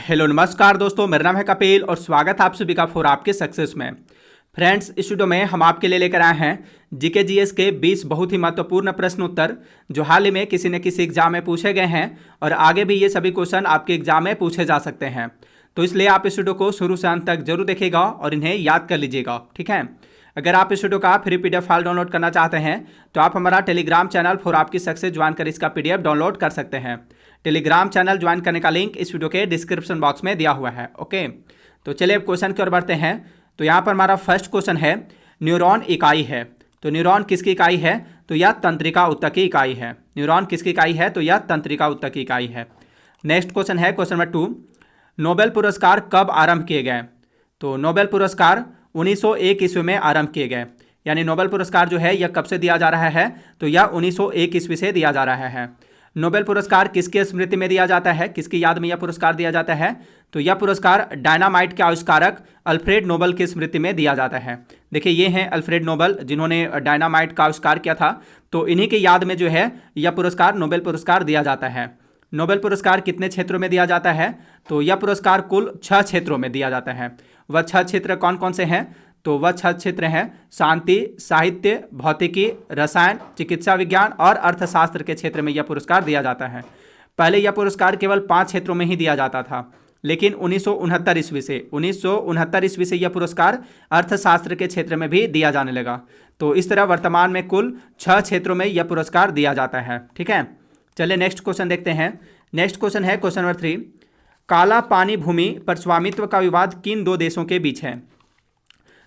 Hello नमस्कार दोस्तों, मेरा नाम है कपिल और स्वागत है आप सभी का फॉर आपके सक्सेस में। फ्रेंड्स, इस वीडियो में हम आपके लिए लेकर आए हैं जीके जीएस के 20 बहुत ही महत्वपूर्ण प्रश्न उत्तर जो हाल ही में किसी न किसी एग्जाम में पूछे गए हैं और आगे भी ये सभी क्वेश्चन आपके एग्जाम में पूछे जा सकते हैं। तो इसलिए आप इस वीडियो को शुरू से अंत तक जरूर देखिएगा और इन्हें याद कर लीजिएगा, ठीक है। अगर आप इस वीडियो का फ्री पीडीएफ फाइल डाउनलोड करना चाहते हैं तो आप हमारा टेलीग्राम चैनल फॉर आपकी सक्सेस ज्वाइन कर इसका पीडीएफ डाउनलोड कर सकते हैं। टेलीग्राम चैनल ज्वाइन करने का लिंक इस वीडियो के डिस्क्रिप्शन बॉक्स में दिया हुआ है, ओके। तो चलिए अब क्वेश्चन की ओर बढ़ते हैं। तो यहाँ पर हमारा फर्स्ट क्वेश्चन है, न्यूरॉन इकाई है तो न्यूरॉन किसकी इकाई है? तो यह तंत्रिका उत्तक की इकाई है। न्यूरॉन किसकी इकाई है? तो यह तंत्रिका उत्तक की इकाई है। नेक्स्ट क्वेश्चन है क्वेश्चन नंबर 2, नोबेल पुरस्कार कब आरंभ किए गए? तो नोबेल पुरस्कार 1901 ईस्वी में आरंभ किए गए। यानी नोबेल पुरस्कार जो है यह कब से दिया जा रहा है? तो यह 1901 ईस्वी से दिया जा रहा है। नोबेल पुरस्कार किसके स्मृति में दिया जाता है? किसकी याद में यह पुरस्कार दिया जाता है? तो यह पुरस्कार डायनामाइट के आविष्कारक अल्फ्रेड नोबल की स्मृति में दिया जाता है। देखिए, ये हैं अल्फ्रेड नोबल जिन्होंने डायनामाइट का आविष्कार किया था। तो इन्हीं की याद में जो है यह पुरस्कार नोबेल पुरस्कार दिया जाता है। नोबेल पुरस्कार कितने क्षेत्रों में दिया जाता है? तो यह पुरस्कार कुल 6 क्षेत्रों में दिया जाता है। वह 6 क्षेत्र कौन कौन से हैं? तो वह 6 क्षेत्र हैं शांति, साहित्य, भौतिकी, रसायन, चिकित्सा विज्ञान और अर्थशास्त्र के क्षेत्र में यह पुरस्कार दिया जाता है। पहले यह पुरस्कार केवल 5 क्षेत्रों में ही दिया जाता था, लेकिन 1969 ईस्वी से यह पुरस्कार अर्थशास्त्र के क्षेत्र में भी दिया जाने लगा। तो इस तरह वर्तमान में कुल 6 क्षेत्रों में यह पुरस्कार दिया जाता है, ठीक है। चलिए नेक्स्ट क्वेश्चन देखते हैं। नेक्स्ट क्वेश्चन है क्वेश्चन नंबर 3, काला पानी भूमि पर स्वामित्व का विवाद किन 2 देशों के बीच है?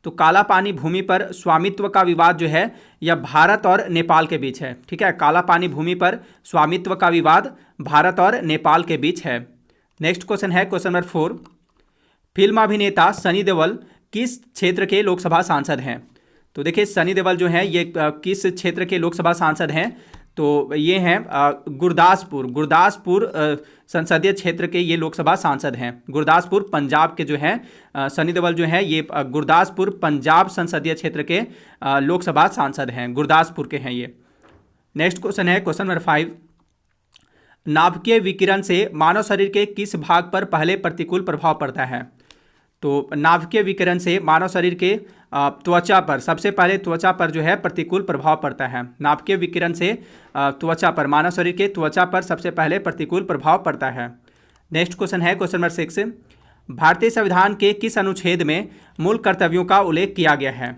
तो काला पानी भूमि पर स्वामित्व का विवाद जो है यह भारत और नेपाल के बीच है, ठीक है। काला पानी भूमि पर स्वामित्व का विवाद भारत और नेपाल के बीच है। नेक्स्ट क्वेश्चन है क्वेश्चन नंबर 4, फिल्म अभिनेता सनी देओल किस क्षेत्र के लोकसभा सांसद हैं? तो देखिए, सनी देओल जो है ये किस क्षेत्र के लोकसभा सांसद हैं? तो ये हैं गुरदासपुर संसदीय क्षेत्र के ये लोकसभा सांसद हैं। गुरदासपुर पंजाब के जो हैं सनी देओल जो हैं ये गुरदासपुर पंजाब संसदीय क्षेत्र के लोकसभा सांसद हैं, गुरदासपुर के हैं ये। नेक्स्ट क्वेश्चन है क्वेश्चन नंबर 5, नाभिकीय विकिरण से मानव शरीर के किस भाग पर पहले प्रतिकूल प्रभाव पड़ता है? तो नाभिकीय विकिरण से मानव शरीर के त्वचा पर, सबसे पहले त्वचा पर जो है प्रतिकूल प्रभाव पड़ता है। नाभिकीय विकिरण से त्वचा पर, मानव शरीर के त्वचा पर सबसे पहले प्रतिकूल प्रभाव पड़ता है। नेक्स्ट क्वेश्चन है क्वेश्चन नंबर 6, भारतीय संविधान के किस अनुच्छेद में मूल कर्तव्यों का उल्लेख किया गया है?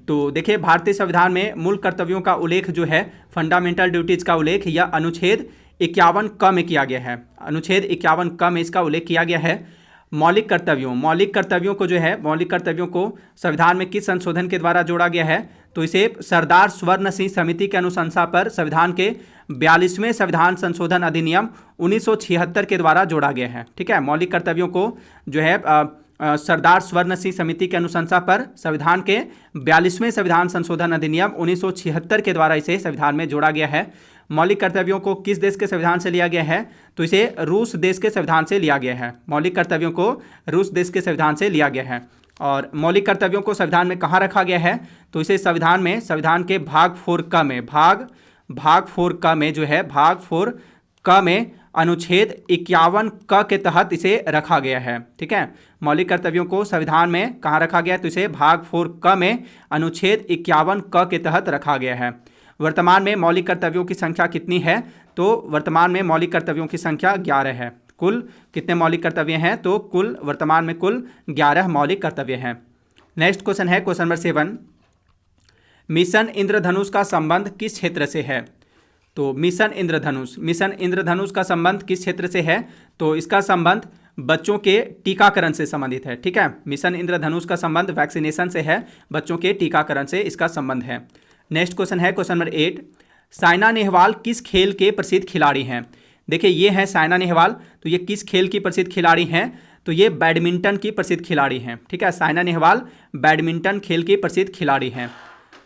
तो देखिए, भारतीय संविधान में मूल कर्तव्यों का उल्लेख जो है, फंडामेंटल ड्यूटीज का उल्लेख, यह अनुच्छेद 51 क में किया गया है। अनुच्छेद 51 क में इसका उल्लेख किया गया है। मौलिक कर्तव्यों को जो है, मौलिक कर्तव्यों को संविधान में किस संशोधन के द्वारा जोड़ा गया है? तो इसे सरदार स्वर्ण सिंह समिति के अनुशंसा पर संविधान के 42वें संविधान संशोधन अधिनियम 1976 के द्वारा जोड़ा गया है, ठीक है। मौलिक कर्तव्यों को जो है सरदार स्वर्ण सिंह समिति के अनुशंसा पर संविधान के 42वें संविधान संशोधन अधिनियम 1976 के द्वारा इसे संविधान में जोड़ा गया है। मौलिक कर्तव्यों को किस देश के संविधान से लिया गया है? तो इसे रूस देश के संविधान से लिया गया है। मौलिक कर्तव्यों को रूस देश के संविधान से लिया गया है। और मौलिक कर्तव्यों को संविधान में कहाँ रखा गया है? तो इसे संविधान के भाग 4 क में, भाग 4 क में जो है, भाग 4 क में अनुच्छेद 51 क के तहत इसे रखा गया है, ठीक है। मौलिक कर्तव्यों को संविधान में कहाँ रखा गया है? तो इसे भाग 4 क में अनुच्छेद 51 क के तहत रखा गया है। वर्तमान में मौलिक कर्तव्यों की संख्या कितनी है? तो वर्तमान में मौलिक कर्तव्यों की संख्या 11 है। कुल कितने मौलिक कर्तव्य हैं? तो कुल वर्तमान में कुल 11 मौलिक कर्तव्य हैं। नेक्स्ट क्वेश्चन है क्वेश्चन नंबर 7, मिशन इंद्रधनुष का संबंध किस क्षेत्र से है? तो मिशन इंद्रधनुष का संबंध किस क्षेत्र से है? तो इसका संबंध बच्चों के टीकाकरण से संबंधित है, ठीक है। मिशन इंद्रधनुष का संबंध वैक्सीनेशन से है, बच्चों के टीकाकरण से इसका संबंध है। नेक्स्ट क्वेश्चन है क्वेश्चन नंबर 8, साइना नेहवाल किस खेल के प्रसिद्ध खिलाड़ी हैं? देखिए, ये हैं साइना नेहवाल, तो ये किस खेल की प्रसिद्ध खिलाड़ी हैं? तो ये बैडमिंटन की प्रसिद्ध खिलाड़ी हैं, ठीक है। साइना नेहवाल बैडमिंटन खेल की प्रसिद्ध खिलाड़ी हैं।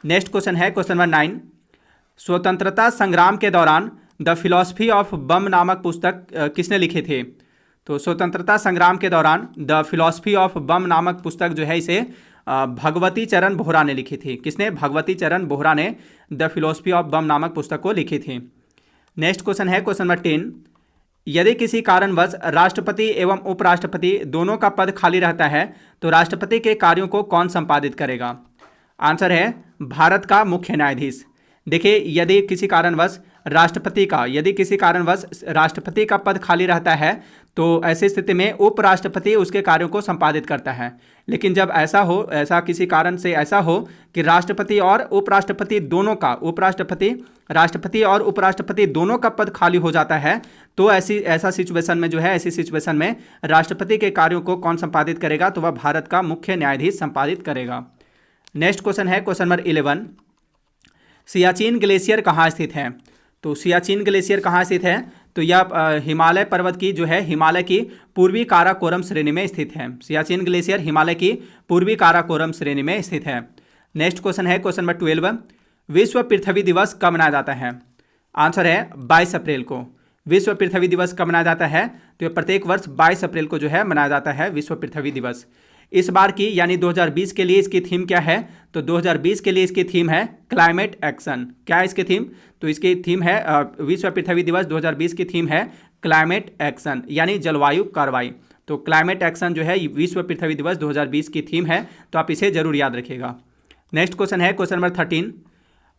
नेक्स्ट क्वेश्चन है क्वेश्चन नंबर 9, स्वतंत्रता संग्राम के दौरान द फिलॉसफी ऑफ बम नामक पुस्तक किसने लिखे थे? तो स्वतंत्रता संग्राम के दौरान द फिलॉसफी ऑफ बम नामक पुस्तक जो है इसे भगवती चरण बोहरा ने लिखी थी। किसने? भगवती चरण बोहरा ने द फिलॉसफी ऑफ बम नामक पुस्तक को लिखी थी। नेक्स्ट क्वेश्चन है क्वेश्चन नंबर 10, यदि किसी कारणवश राष्ट्रपति एवं उपराष्ट्रपति दोनों का पद खाली रहता है तो राष्ट्रपति के कार्यों को कौन संपादित करेगा? आंसर है भारत का मुख्य न्यायाधीश। देखिए, यदि किसी कारणवश राष्ट्रपति का पद खाली रहता है तो ऐसी स्थिति में उपराष्ट्रपति उसके कार्यों को संपादित करता है। लेकिन जब ऐसा किसी कारण से ऐसा हो कि राष्ट्रपति और उपराष्ट्रपति दोनों का राष्ट्रपति और उपराष्ट्रपति दोनों का पद खाली हो जाता है तो ऐसी सिचुएशन में राष्ट्रपति के कार्यों को कौन संपादित करेगा? तो वह भारत का मुख्य न्यायाधीश संपादित करेगा। नेक्स्ट क्वेश्चन है क्वेश्चन नंबर 11। सियाचिन ग्लेशियर कहाँ स्थित है? तो सियाचिन ग्लेशियर कहाँ स्थित है? तो यह हिमालय पर्वत की हिमालय की पूर्वी काराकोरम श्रेणी में स्थित है। सियाचिन ग्लेशियर हिमालय की पूर्वी काराकोरम श्रेणी में स्थित है। नेक्स्ट क्वेश्चन है क्वेश्चन नंबर 12। विश्व पृथ्वी दिवस कब मनाया जाता है? आंसर है 22 अप्रैल को। विश्व पृथ्वी दिवस कब मनाया जाता है? तो यह प्रत्येक वर्ष 22 अप्रैल को मनाया जाता है विश्व पृथ्वी दिवस। इस बार की यानी 2020 के लिए इसकी थीम क्या है? तो 2020 के लिए इसकी थीम है क्लाइमेट एक्शन। क्या है इसकी थीम? तो इसकी थीम है विश्व पृथ्वी दिवस 2020 की थीम है क्लाइमेट एक्शन यानी जलवायु कार्रवाई। तो क्लाइमेट एक्शन विश्व पृथ्वी दिवस 2020 की थीम है, तो आप इसे जरूर याद रखिएगा। नेक्स्ट क्वेश्चन है क्वेश्चन नंबर 13।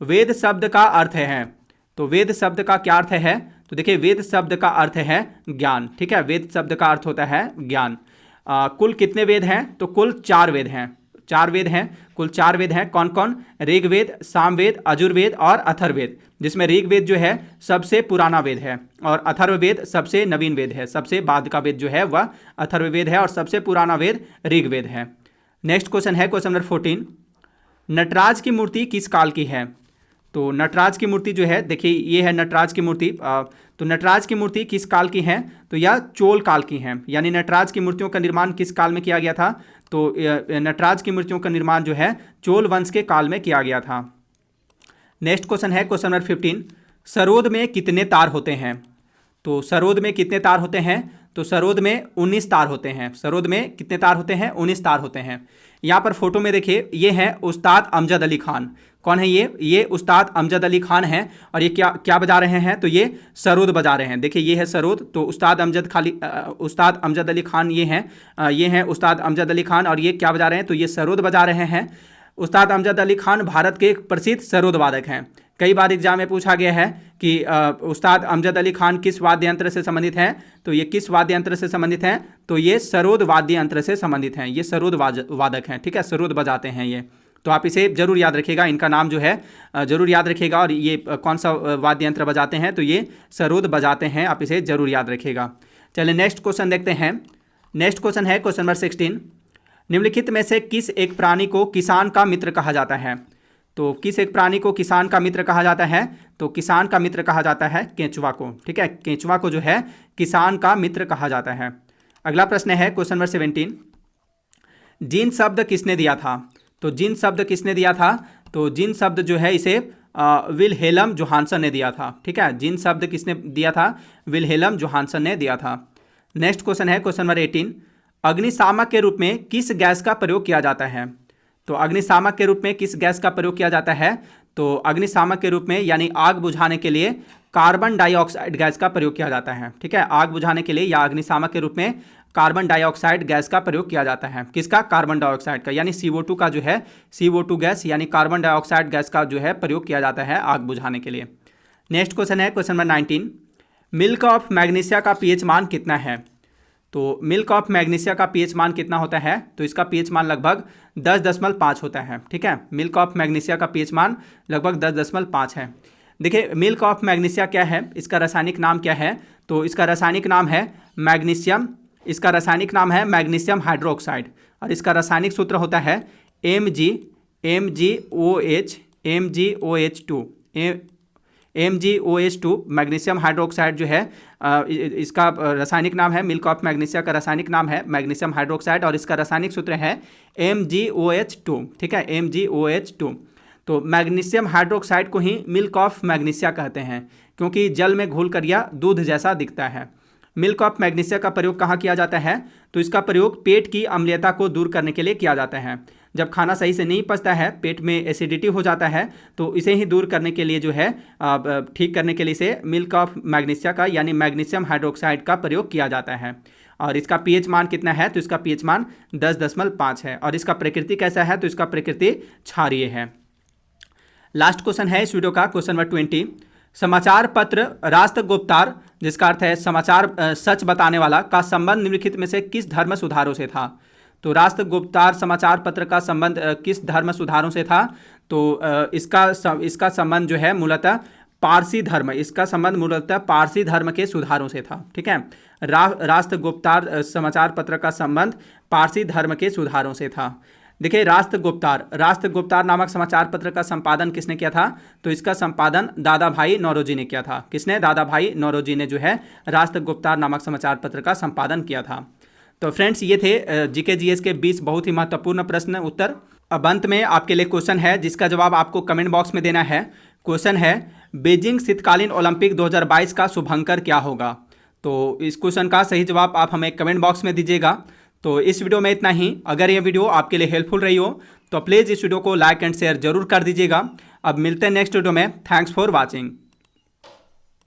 वेद शब्द का अर्थ है। तो वेद शब्द का क्या अर्थ है? तो देखिए, वेद शब्द का अर्थ है ज्ञान। ठीक है, वेद शब्द का अर्थ होता है ज्ञान। कुल कितने वेद हैं? तो कुल 4 वेद हैं। 4 वेद हैं, कुल 4 वेद हैं। कौन कौन? ऋग्वेद, सामवेद, यजुर्वेद और अथर्ववेद, जिसमें ऋग्वेद सबसे पुराना वेद है और अथर्ववेद सबसे नवीन वेद है। सबसे बाद का वेद वह अथर्ववेद है और सबसे पुराना वेद ऋग्वेद है। नेक्स्ट क्वेश्चन है क्वेश्चन नंबर 14। नटराज की मूर्ति किस काल की है? तो नटराज की मूर्ति देखिए, ये है नटराज की मूर्ति। तो नटराज की मूर्ति किस काल की है? तो यह चोल काल की है। यानी नटराज की मूर्तियों का निर्माण किस काल में किया गया था? तो नटराज की मूर्तियों का निर्माण चोल वंश के काल में किया गया था। नेक्स्ट क्वेश्चन है क्वेश्चन नंबर 15। सरोद में कितने तार होते हैं? तो सरोद में कितने तार होते हैं? तो सरोद में 19 तार होते हैं। सरोद में कितने तार होते हैं? 19 तार होते हैं। यहाँ पर फोटो में देखिए, ये है उस्ताद अमजद अली खान। कौन है ये उस्ताद अमजद अली खान हैं और ये क्या बजा रहे हैं? तो ये सरोद बजा रहे हैं। देखिए, ये है सरोद। तो उस्ताद अमजद अली खान ये हैं उस्ताद अमजद अली खान और ये क्या बजा रहे हैं? तो ये सरोद बजा रहे हैं। उस्ताद अमजद अली खान भारत के एक प्रसिद्ध सरोद वादक हैं। कई बार एग्जाम में पूछा गया है कि उस्ताद अमजद अली खान किस वाद्य यंत्र से संबंधित हैं? तो ये किस वाद्य यंत्र से संबंधित हैं? तो ये सरोद वाद्य यंत्र से संबंधित हैं। ये सरोद वादक हैं। ठीक है, सरोद बजाते हैं ये। तो आप इसे जरूर याद रखिएगा, इनका नाम जरूर याद रखिएगा। और ये कौन सा वाद्य यंत्र बजाते हैं? तो ये सरोद बजाते हैं। आप इसे जरूर याद रखिएगा। चलिए नेक्स्ट क्वेश्चन देखते हैं। नेक्स्ट क्वेश्चन है क्वेश्चन नंबर 16। निम्नलिखित में से किस एक प्राणी को किसान का मित्र कहा जाता है? तो किस एक प्राणी को किसान का मित्र कहा जाता है? तो किसान का मित्र कहा जाता है केंचुआ को। ठीक है, केंचुआ को किसान का मित्र कहा जाता है। अगला प्रश्न है क्वेश्चन नंबर 17। जीन शब्द किसने दिया था? तो जीन शब्द किसने दिया था? तो जीन शब्द इसे विल्हेल्म जोहानसन ने दिया था। ठीक है, जीन शब्द किसने दिया था? विल्हेल्म जोहानसन ने दिया था। नेक्स्ट क्वेश्चन है क्वेश्चन नंबर 18। अग्निशामक के रूप में किस गैस का प्रयोग किया जाता है? तो अग्निशामक के रूप में किस गैस का प्रयोग किया जाता है? तो अग्निशामक के रूप में यानी आग बुझाने के लिए कार्बन डाइऑक्साइड गैस का प्रयोग किया जाता है। ठीक है, आग बुझाने के लिए या अग्निशामक के रूप में कार्बन डाइऑक्साइड गैस का प्रयोग किया जाता है। किसका? कार्बन डाइऑक्साइड का, यानी CO2 का CO2 गैस यानी कार्बन डाइऑक्साइड गैस का प्रयोग किया जाता है आग बुझाने के लिए। नेक्स्ट क्वेश्चन है question number 19। Milk of magnesia का pH मान कितना है? तो मिल्क ऑफ मैग्नीशिया का pH मान कितना होता है? तो इसका pH मान लगभग 10.5 होता है। ठीक है, मिल्क ऑफ मैग्नीशिया का pH मान लगभग 10.5 है। देखिए, मिल्क ऑफ मैग्नीशिया क्या है? इसका रासायनिक नाम क्या है? तो इसका रासायनिक नाम है मैग्नीशियम। इसका रासायनिक नाम है मैग्नीशियम हाइड्रोक्साइड और इसका रासायनिक सूत्र होता है MgOH2। मैग्नीशियम हाइड्रोक्साइड इसका रासायनिक नाम है। मिल्क ऑफ मैग्नीशिया का रासायनिक नाम है मैग्नीशियम हाइड्रोक्साइड और इसका रासायनिक सूत्र है MgOH2। ठीक है, MgOH2। तो मैग्नीशियम हाइड्रोक्साइड को ही मिल्क ऑफ मैग्नीशिया कहते हैं क्योंकि जल में घुलकर यह दूध जैसा दिखता है। मिल्क ऑफ मैग्नीशिया का प्रयोग कहाँ किया जाता है? तो इसका प्रयोग पेट की अम्लीयता को दूर करने के लिए किया जाता है। जब खाना सही से नहीं पचता है, पेट में एसिडिटी हो जाता है, तो इसे ही दूर करने के लिए जो है ठीक करने के लिए इसे मिल्क ऑफ मैग्नीशिया का यानी मैग्नीशियम हाइड्रोक्साइड का प्रयोग किया जाता है। और इसका पीएच मान कितना है, तो इसका पीएच मान 10.5 है। और इसका प्रकृति कैसा है, तो इसका प्रकृति क्षारीय है। लास्ट क्वेश्चन है इस वीडियो का, क्वेश्चन नंबर 20। समाचार पत्र राष्ट्रगुप्तार, जिसका अर्थ है समाचार सच बताने वाला, का संबंध निम्नलिखित में से किस धर्म सुधारों से था। तो राष्ट्रगुप्तार समाचार पत्र का संबंध किस धर्म सुधारों से था, तो इसका संबंध जो है मूलतः पारसी धर्म, इसका संबंध मूलतः पारसी धर्म के सुधारों से था। ठीक है, राष्ट्रगुप्तार समाचार पत्र का संबंध पारसी धर्म के सुधारों से था। देखिए, राष्ट्रगुप्तार नामक समाचार पत्र का संपादन किसने किया था, तो इसका संपादन दादा भाई नौरोजी ने किया था। किसने, दादा भाई नौरोजी ने जो है राष्ट्रगुप्तार नामक समाचार पत्र का संपादन किया था। तो फ्रेंड्स, ये थे जीके जीएस के 20 बहुत ही महत्वपूर्ण प्रश्न उत्तर। अब अंत में आपके लिए क्वेश्चन है जिसका जवाब आपको कमेंट बॉक्स में देना है। क्वेश्चन है, बीजिंग शीतकालीन ओलंपिक 2022 का शुभंकर क्या होगा। तो इस क्वेश्चन का सही जवाब आप हमें कमेंट बॉक्स में दीजिएगा। तो इस वीडियो में इतना ही। अगर ये वीडियो आपके लिए हेल्पफुल रही हो तो प्लीज़ इस वीडियो को लाइक एंड शेयर जरूर कर दीजिएगा। अब मिलते हैं नेक्स्ट वीडियो में। Thanks for watching.